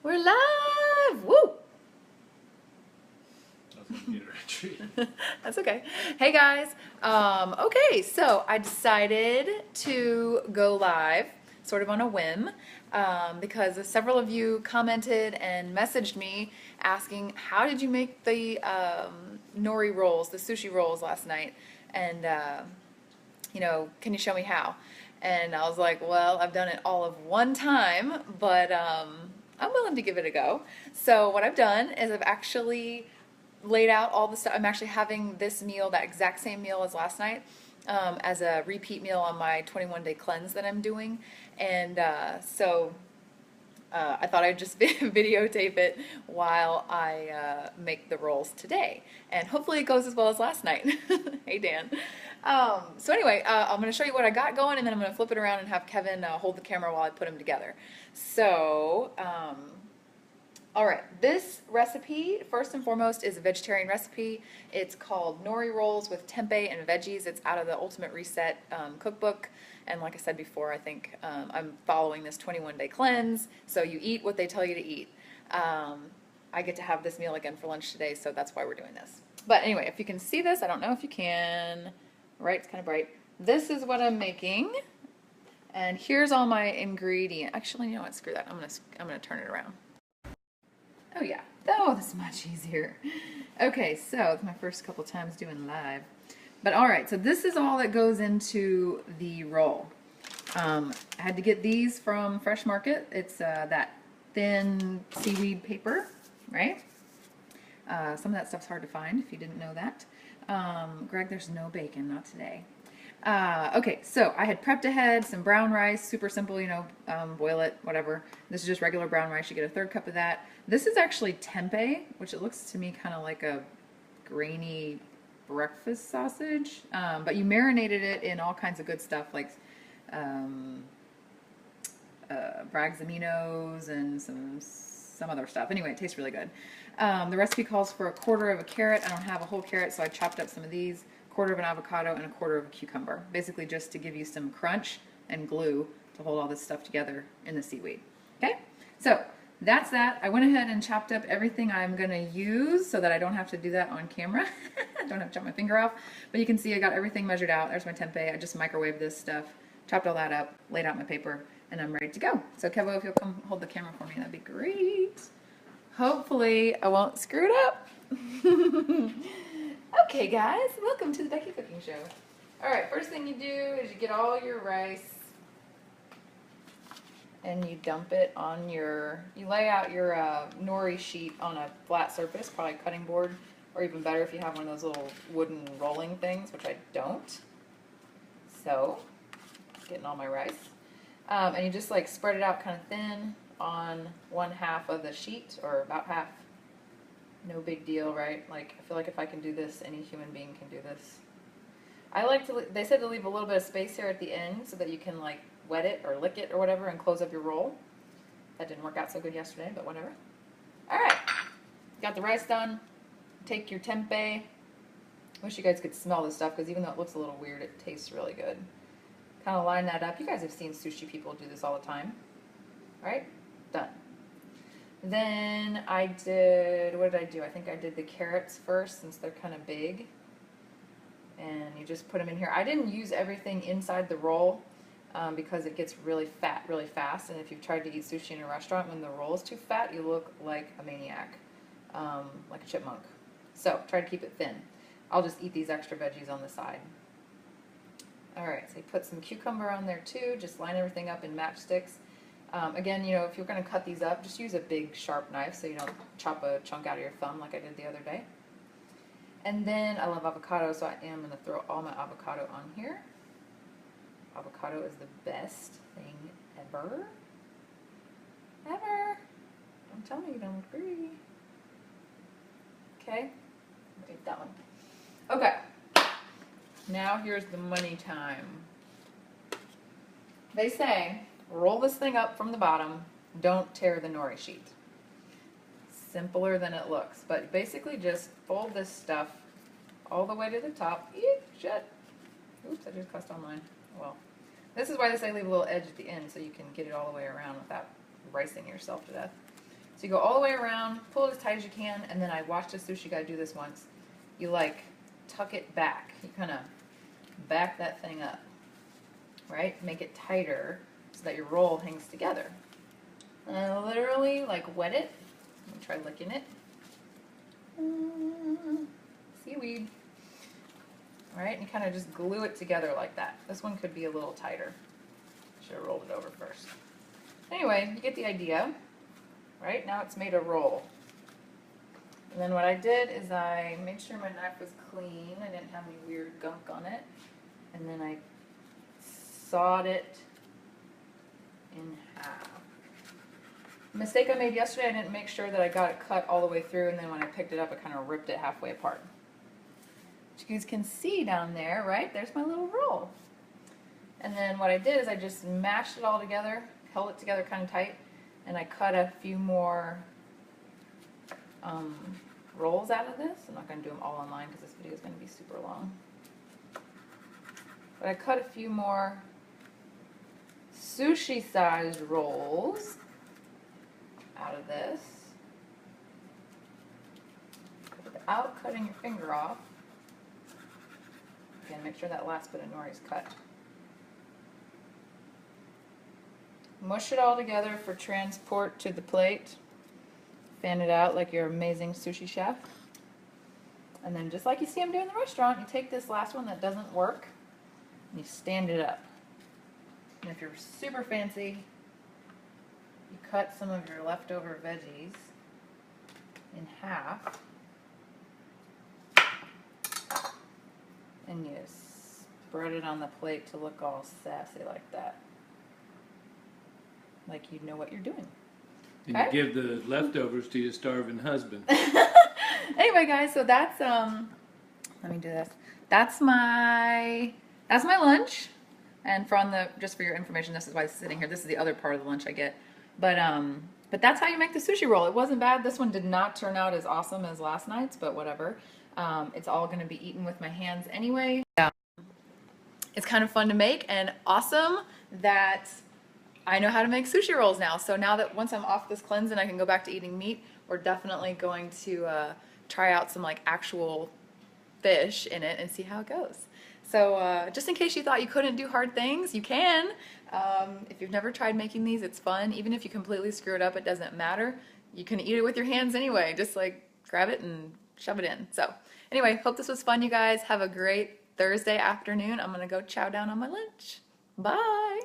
We're live! Woo! That's okay. Hey guys. Okay, so I decided to go live sort of on a whim because several of you commented and messaged me asking, how did you make the nori rolls, the sushi rolls last night? And, can you show me how? And I was like, well, I've done it all of one time, but I'm willing to give it a go. So what I've done is I've actually laid out all the stuff. I'm actually having this meal, that exact same meal as last night, as a repeat meal on my 21-day cleanse that I'm doing. And so I thought I'd just videotape it while I make the rolls today. And hopefully it goes as well as last night. Hey, Dan. So anyway, I'm going to show you what I got going, and then I'm going to flip it around and have Kevin hold the camera while I put them together. So, all right, this recipe, first and foremost, is a vegetarian recipe. It's called Nori Rolls with tempeh and veggies. It's out of the Ultimate Reset cookbook. And like I said before, I think I'm following this 21-day cleanse, so you eat what they tell you to eat. I get to have this meal again for lunch today, so that's why we're doing this. But anyway, if you can see this, I don't know if you can. Right, it's kind of bright. This is what I'm making, and here's all my ingredients. Actually, you know what? Screw that. I'm gonna turn it around. Oh yeah. Oh, this is much easier. Okay, so it's my first couple times doing live. But all right, so this is all that goes into the roll. I had to get these from Fresh Market. It's that thin seaweed paper, right? Some of that stuff's hard to find if you didn't know that. Greg, there's no bacon, not today. Okay, so I had prepped ahead some brown rice, super simple, boil it, whatever. This is just regular brown rice. You get a third cup of that. This is actually tempeh, which it looks to me kind of like a grainy breakfast sausage, but you marinated it in all kinds of good stuff like Bragg's aminos and some other stuff. Anyway, it tastes really good. The recipe calls for a quarter of a carrot. I don't have a whole carrot, so I chopped up some of these. Quarter of an avocado and a quarter of a cucumber, basically just to give you some crunch and glue to hold all this stuff together in the seaweed. Okay, so that's that. I went ahead and chopped up everything I'm going to use so that I don't have to do that on camera. I don't have to chop my finger off, but you can see I got everything measured out. There's my tempeh. I just microwaved this stuff, chopped all that up, laid out my paper, and I'm ready to go. So Kevo, if you'll come hold the camera for me, that'd be great. Hopefully I won't screw it up. Okay guys, welcome to the Becky Cooking Show. Alright, first thing you do is you get all your rice and you dump it on you lay out your nori sheet on a flat surface, probably a cutting board, or even better if you have one of those little wooden rolling things, which I don't. So, getting all my rice. And you just like spread it out kind of thin on one half of the sheet, or about half. No big deal, right? Like, I feel like if I can do this, any human being can do this. I like to, they said to leave a little bit of space here at the end so that you can like wet it or lick it or whatever and close up your roll. That didn't work out so good yesterday, but whatever. All right, got the rice done. Take your tempeh. Wish you guys could smell this stuff because even though it looks a little weird, it tastes really good. Kind of line that up. You guys have seen sushi people do this all the time. All right, done. Then I did, what did I do? I think I did the carrots first since they're kind of big. And you just put them in here. I didn't use everything inside the roll because it gets really fat really fast. And if you've tried to eat sushi in a restaurant, when the roll is too fat, you look like a maniac, like a chipmunk. So try to keep it thin. I'll just eat these extra veggies on the side. All right, so you put some cucumber on there too. Just line everything up in matchsticks. Again, if you're going to cut these up, just use a big sharp knife so you don't chop a chunk out of your thumb like I did the other day. And then I love avocado, so I am going to throw all my avocado on here. Avocado is the best thing ever. Ever. Don't tell me you don't agree. Okay, I'll eat that one. Okay, now here's the money time. They say, roll this thing up from the bottom, don't tear the nori sheet. Simpler than it looks, but basically just fold this stuff all the way to the top. Eek, shit. Oops, I just cussed on mine. Well, this is why they say leave a little edge at the end so you can get it all the way around without ricing yourself to death. So you go all the way around, pull it as tight as you can, and then I watched a sushi guy do this once. You like tuck it back. You kind of back that thing up, right? Make it tighter so that your roll hangs together. And I literally like wet it. Let me try licking it. Seaweed. All right, and you kind of just glue it together like that. This one could be a little tighter. Should have rolled it over first. Anyway, you get the idea. Right, now it's made a roll. And then what I did is I made sure my knife was clean. I didn't have any weird gunk on it. And then I sawed it in half. The mistake I made yesterday, I didn't make sure that I got it cut all the way through, and then when I picked it up, I kind of ripped it halfway apart. But you guys can see down there, right? There's my little roll. And then what I did is I just mashed it all together, held it together kind of tight, and I cut a few more rolls out of this. I'm not going to do them all online because this video is going to be super long. But I cut a few more sushi-sized rolls out of this without cutting your finger off. Again, make sure that last bit of nori's cut. Mush it all together for transport to the plate. Fan it out like your amazing sushi chef. And then just like you see them do in the restaurant, you take this last one that doesn't work and you stand it up. And if you're super fancy, you cut some of your leftover veggies in half and you spread it on the plate to look all sassy like that. Like you know what you're doing. And you give the leftovers to your starving husband. Anyway, guys, so that's let me do this. That's my lunch. And just for your information, this is why it's sitting here. This is the other part of the lunch I get. But that's how you make the sushi roll. It wasn't bad. This one did not turn out as awesome as last night's, but whatever. It's all going to be eaten with my hands anyway. It's kind of fun to make and awesome that I know how to make sushi rolls now. So now that once I'm off this cleanse and I can go back to eating meat, we're definitely going to try out some like actual fish in it and see how it goes. So just in case you thought you couldn't do hard things, you can. If you've never tried making these, it's fun. Even if you completely screw it up, it doesn't matter. You can eat it with your hands anyway. Just like grab it and shove it in. So anyway, hope this was fun, you guys. Have a great Thursday afternoon. I'm going to go chow down on my lunch. Bye.